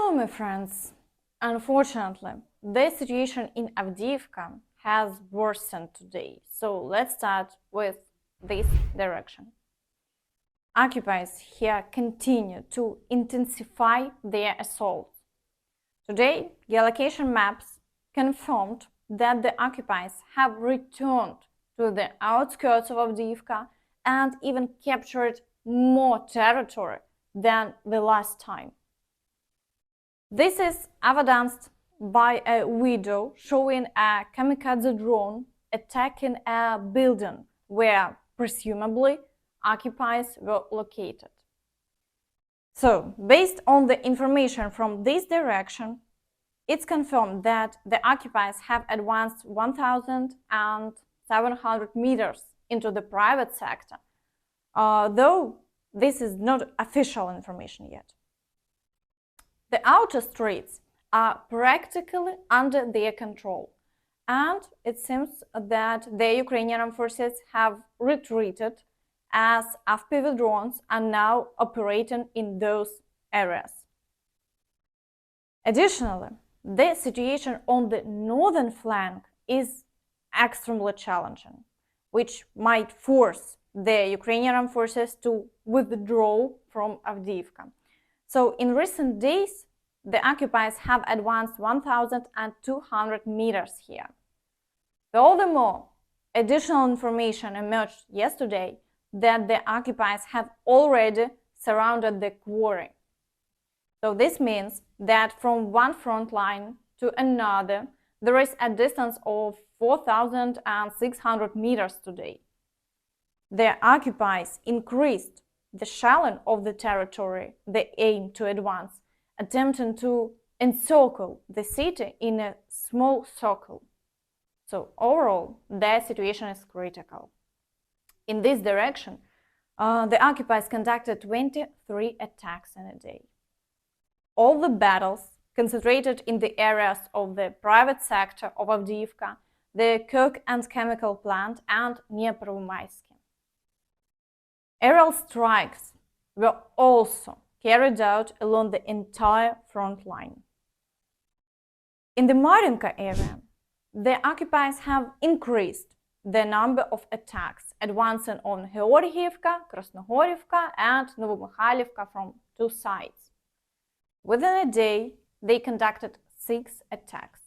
So, my friends, unfortunately, the situation in Avdiivka has worsened today. So let's start with this direction. Occupiers here continue to intensify their assaults. Today, geolocation maps confirmed that the occupiers have returned to the outskirts of Avdiivka and even captured more territory than the last time. This is evidenced by a video showing a kamikaze drone attacking a building where, presumably, occupiers were located. So, based on the information from this direction, it's confirmed that the occupiers have advanced 1,700 meters into the private sector, though this is not official information yet. The outer streets are practically under their control, and it seems that the Ukrainian Armed Forces have retreated as FPV drones are now operating in those areas. Additionally, the situation on the northern flank is extremely challenging, which might force the Ukrainian Armed Forces to withdraw from Avdiivka. So, in recent days, the occupiers have advanced 1,200 meters here. Furthermore, additional information emerged yesterday that the occupiers have already surrounded the quarry. So this means that from one front line to another, there is a distance of 4,600 meters today. The occupiers increased the shelling of the territory they aim to advance, attempting to encircle the city in a small circle. So overall, the situation is critical. In this direction, the occupiers conducted 23 attacks in a day. All the battles concentrated in the areas of the private sector of Avdiivka, the coke and chemical plant, and near Pervomaisk. Aerial strikes were also carried out along the entire front line. In the Marinka area, the occupiers have increased the number of attacks, advancing on Georgiivka, Krasnohorivka, and Novomykhailivka from two sides. Within a day, they conducted 6 attacks,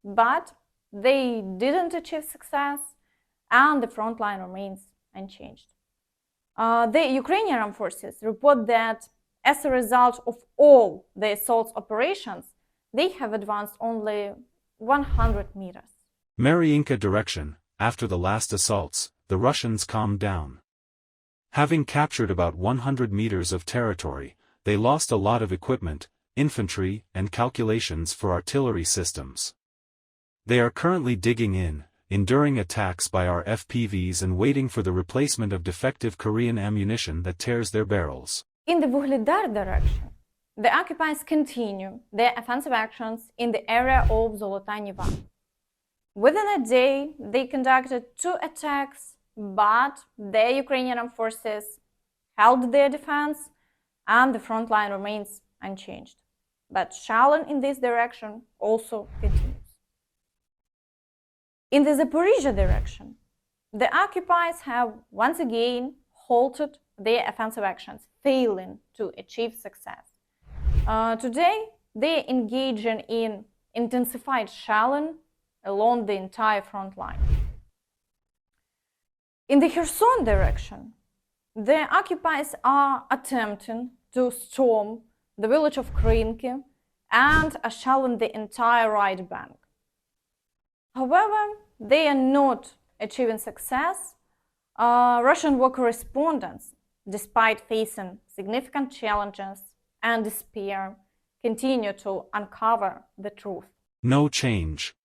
but they didn't achieve success, and the front line remains unchanged. The Ukrainian Armed Forces report that as a result of all the assault operations, they have advanced only 100 meters. Marinka direction. After the last assaults, the Russians calmed down. Having captured about 100 meters of territory, they lost a lot of equipment, infantry, and calculations for artillery systems. They are currently digging in, enduring attacks by our FPVs and waiting for the replacement of defective Korean ammunition that tears their barrels. In the Vuhledar direction, the occupiers continue their offensive actions in the area of Zolota Neva. Within a day, they conducted 2 attacks, but the Ukrainian Armed Forces held their defense and the front line remains unchanged. But shelling in this direction also continues. In the Zaporizhzhia direction, the occupiers have once again halted their offensive actions, failing to achieve success. Today, they are engaging in intensified shelling along the entire front line. In the Kherson direction, the occupiers are attempting to storm the village of Krynky and are shelling the entire right bank. However, they are not achieving success. Russian war correspondents, despite facing significant challenges and despair, continue to uncover the truth. No change.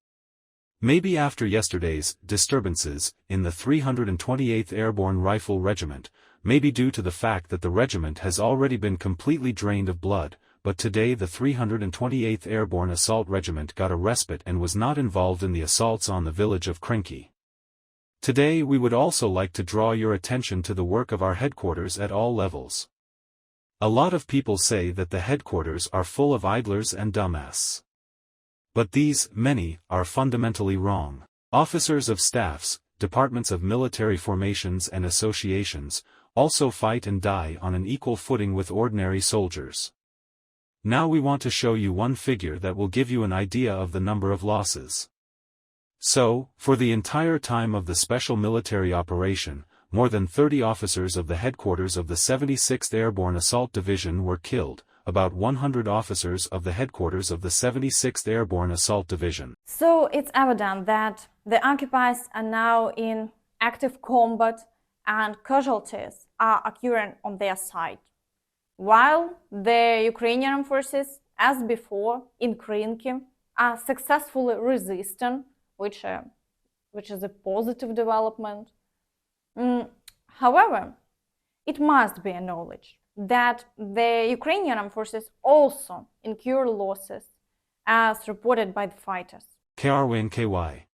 Maybe after yesterday's disturbances in the 328th Airborne Rifle Regiment, maybe due to the fact that the regiment has already been completely drained of blood, but today the 328th Airborne Assault Regiment got a respite and was not involved in the assaults on the village of Krynky. Today we would also like to draw your attention to the work of our headquarters at all levels. A lot of people say that the headquarters are full of idlers and dumbasses. But these, many, are fundamentally wrong. Officers of staffs, departments of military formations and associations, also fight and die on an equal footing with ordinary soldiers. Now we want to show you one figure that will give you an idea of the number of losses. So, for the entire time of the special military operation, more than 30 officers of the headquarters of the 76th Airborne Assault Division were killed, about 100 officers of the headquarters of the 76th Airborne Assault Division. So it's evident that the occupiers are now in active combat and casualties are occurring on their side, while the Ukrainian Armed Forces, as before in Krynky, are successfully resisting, which is a positive development. However, it must be acknowledged that the Ukrainian Armed Forces also incur losses, as reported by the fighters. Krynky.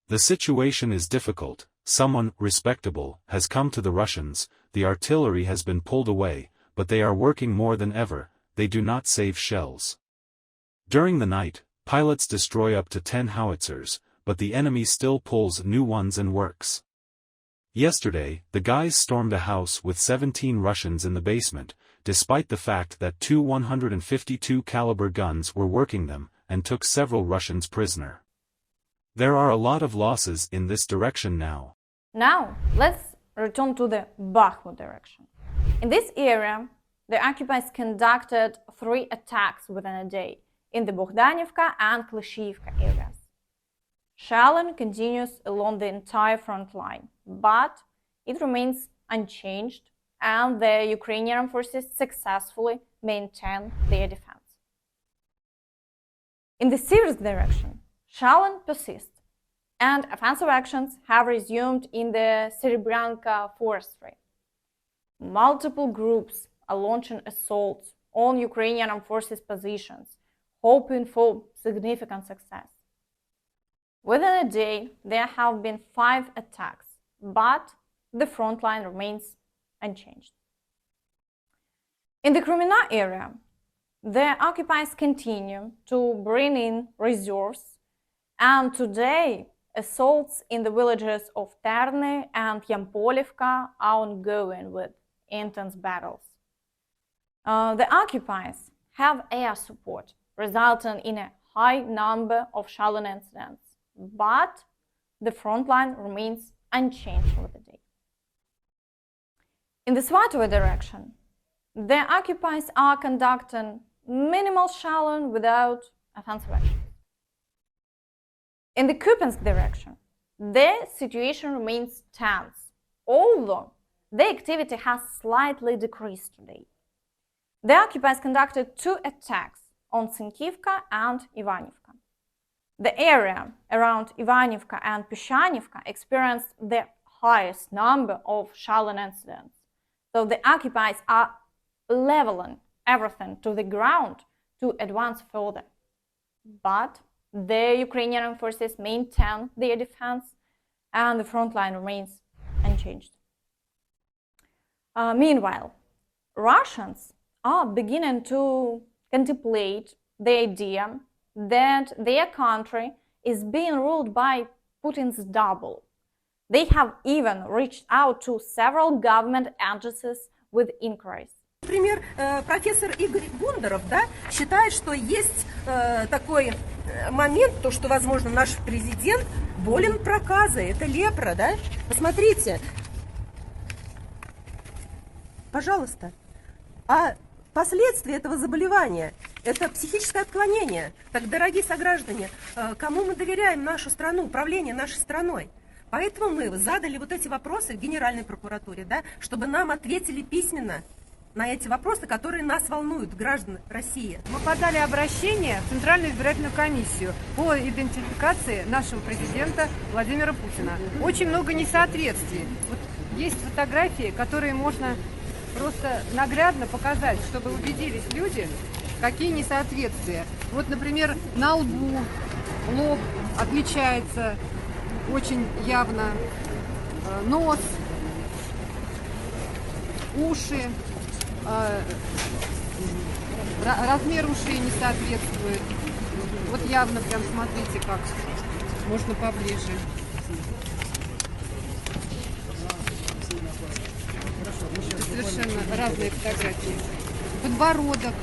The situation is difficult. Someone respectable has come to the Russians, the artillery has been pulled away, but they are working more than ever, they do not save shells. During the night, pilots destroy up to 10 howitzers, but the enemy still pulls new ones and works. Yesterday, the guys stormed a house with 17 Russians in the basement, despite the fact that 2 152 caliber guns were working them, and took several Russians prisoner. There are a lot of losses in this direction now. Now, let's return to the Bakhmut direction. In this area, the occupiers conducted 3 attacks within a day in the Vuhledar and Klishchiivka areas. Shelling continues along the entire front line, but it remains unchanged, and the Ukrainian Armed Forces successfully maintain their defense. In the Siversk direction, shelling persists, and offensive actions have resumed in the Serebrenka forestry. Multiple groups are launching assaults on Ukrainian Armed Forces positions, hoping for significant success. Within a day, there have been 5 attacks, but the front line remains unchanged. In the Kreminna area, the occupiers continue to bring in reserves, and today assaults in the villages of Terne and Yampolivka are ongoing with intense battles. The occupiers have air support, resulting in a high number of shelling incidents, but the front line remains unchanged for the day. In the Svatove direction, the occupiers are conducting minimal shelling without offensive action. In the Kupiansk direction, the situation remains tense, although the activity has slightly decreased today. The occupiers conducted 2 attacks on Sinkivka and Ivanivka. The area around Ivanivka and Pupiansk experienced the highest number of shelling incidents, so the occupiers are leveling everything to the ground to advance further. But the Ukrainian Armed Forces maintain their defense, and the front line remains unchanged. Meanwhile, Russians are beginning to contemplate the idea that their country is being ruled by Putin's double. They have even reached out to several government agencies with inquiries. Например, профессор Игорь Бондаров, считает, что есть такой момент, то, что, возможно, наш президент болен проказой. Это лепра, да? Посмотрите. Пожалуйста. А последствия этого заболевания – это психическое отклонение. Так, дорогие сограждане, кому мы доверяем нашу страну, управление нашей страной? Поэтому мы задали вот эти вопросы в Генеральной прокуратуре, чтобы нам ответили письменно на эти вопросы, которые нас волнуют, граждан России. Мы подали обращение в Центральную избирательную комиссию по идентификации нашего президента Владимира Путина. Очень много несоответствий. Вот есть фотографии, которые можно просто наглядно показать, чтобы убедились люди, какие несоответствия. Вот, например, на лбу лоб отличается очень явно, нос, уши. размер ушей не соответствует. Вот явно прям смотрите как. Можно поближе. Это совершенно разные фотографии. Подбородок.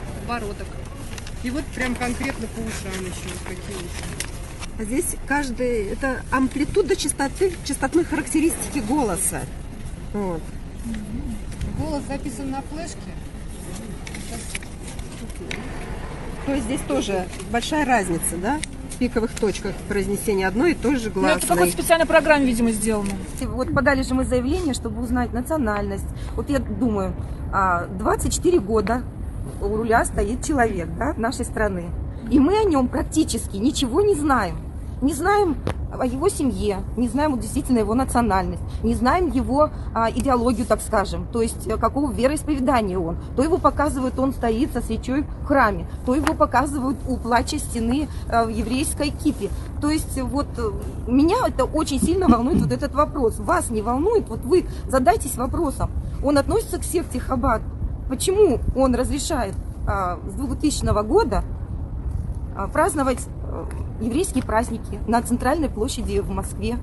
И вот прям конкретно по ушам еще вот какие уши. Здесь это амплитуда частотной характеристики голоса. Вот. Голос записан на флешке. То есть здесь тоже большая разница, да? В пиковых точках произнесения одной и той же гласной. Ну, это в какой-то специальной программе, видимо, сделано. Вот подали же мы заявление, чтобы узнать национальность. Вот я думаю, 24 года у руля стоит человек, да, нашей страны. И мы о нем практически ничего не знаем. Не знаем о его семье, не знаем вот действительно его национальность, не знаем его идеологию, так скажем, то есть какого вероисповедания он. То его показывают, он стоит со свечой в храме, то его показывают у плача стены в еврейской кипе. То есть вот меня это очень сильно волнует вот этот вопрос. Вас не волнует? Вот вы задайтесь вопросом. Он относится к секте Хаббат. Почему он разрешает с 2000 года праздновать еврейские праздники на центральной площади в Москве?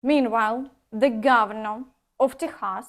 Meanwhile, the governor of Texas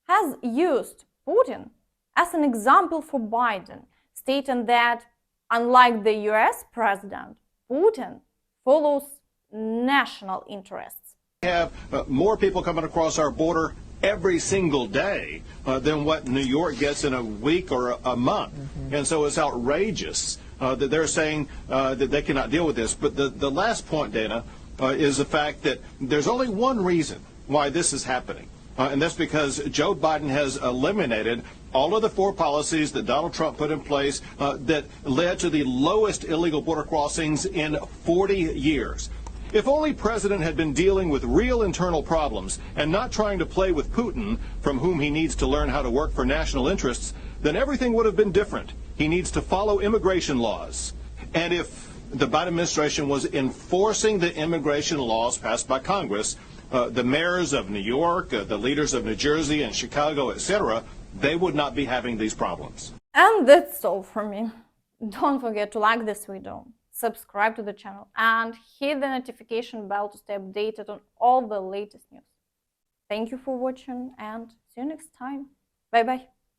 has used Putin as an example for Biden, stating that, unlike the US president, Putin follows national interests. We have more people coming across our border every single day than what New York gets in a week or a month. And so it's outrageous that they're saying that they cannot deal with this. But the last point, Dana, is the fact that there's only one reason why this is happening. And that's because Joe Biden has eliminated all of the 4 policies that Donald Trump put in place that led to the lowest illegal border crossings in 40 years. If only President had been dealing with real internal problems and not trying to play with Putin, from whom he needs to learn how to work for national interests, then everything would have been different. He needs to follow immigration laws. And if the Biden administration was enforcing the immigration laws passed by Congress, the mayors of New York, the leaders of New Jersey and Chicago, etc., they would not be having these problems. And that's all from me. Don't forget to like this video, subscribe to the channel, and hit the notification bell to stay updated on all the latest news. Thank you for watching and see you next time. Bye bye.